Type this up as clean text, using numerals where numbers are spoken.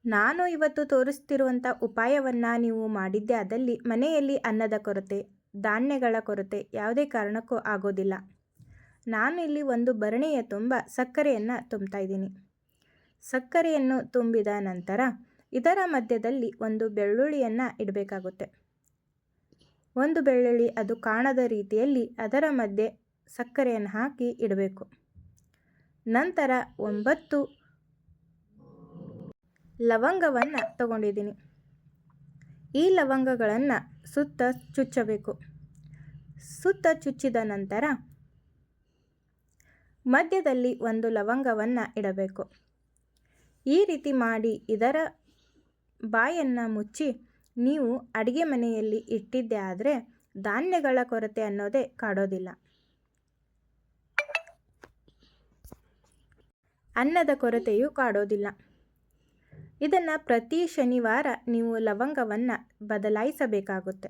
ನಾನು ಇವತ್ತು ತೋರಿಸ್ತಿರುವಂಥ ಉಪಾಯವನ್ನು ನೀವು ಮಾಡಿದ್ದೇ ಆದಲ್ಲಿ ಮನೆಯಲ್ಲಿ ಅನ್ನದ ಕೊರತೆ, ಧಾನ್ಯಗಳ ಕೊರತೆ ಯಾವುದೇ ಕಾರಣಕ್ಕೂ ಆಗೋದಿಲ್ಲ. ನಾನು ಇಲ್ಲಿ ಒಂದು ಭರಣಿಯ ತುಂಬ ಸಕ್ಕರೆಯನ್ನು ತುಂಬ್ತಾ ಇದ್ದೀನಿ. ಸಕ್ಕರೆಯನ್ನು ತುಂಬಿದ ನಂತರ ಇದರ ಮಧ್ಯದಲ್ಲಿ ಒಂದು ಬೆಳ್ಳುಳ್ಳಿಯನ್ನು ಇಡಬೇಕಾಗುತ್ತೆ. ಒಂದು ಬೆಳ್ಳುಳ್ಳಿ ಅದು ಕಾಣದ ರೀತಿಯಲ್ಲಿ ಅದರ ಮಧ್ಯೆ ಸಕ್ಕರೆಯನ್ನು ಹಾಕಿ ಇಡಬೇಕು. ನಂತರ 9 ಲವಂಗವನ್ನು ತಗೊಂಡಿದ್ದೀನಿ. ಈ ಲವಂಗಗಳನ್ನು ಸುತ್ತ ಚುಚ್ಚಬೇಕು. ಸುತ್ತ ಚುಚ್ಚಿದ ನಂತರ ಮಧ್ಯದಲ್ಲಿ ಒಂದು ಲವಂಗವನ್ನು ಇಡಬೇಕು. ಈ ರೀತಿ ಮಾಡಿ ಇದರ ಬಾಯನ್ನು ಮುಚ್ಚಿ ನೀವು ಅಡುಗೆ ಮನೆಯಲ್ಲಿ ಇಟ್ಟಿದ್ದೇ ಆದರೆ ಧಾನ್ಯಗಳ ಕೊರತೆ ಅನ್ನೋದೇ ಕಾಡೋದಿಲ್ಲ. ಅನ್ನದ ಕೊರತೆಯೂ ಕಾಡೋದಿಲ್ಲ. ಇದನ್ನು ಪ್ರತಿ ಶನಿವಾರ ನೀವು ಲವಂಗವನ್ನು ಬದಲಾಯಿಸಬೇಕಾಗುತ್ತೆ.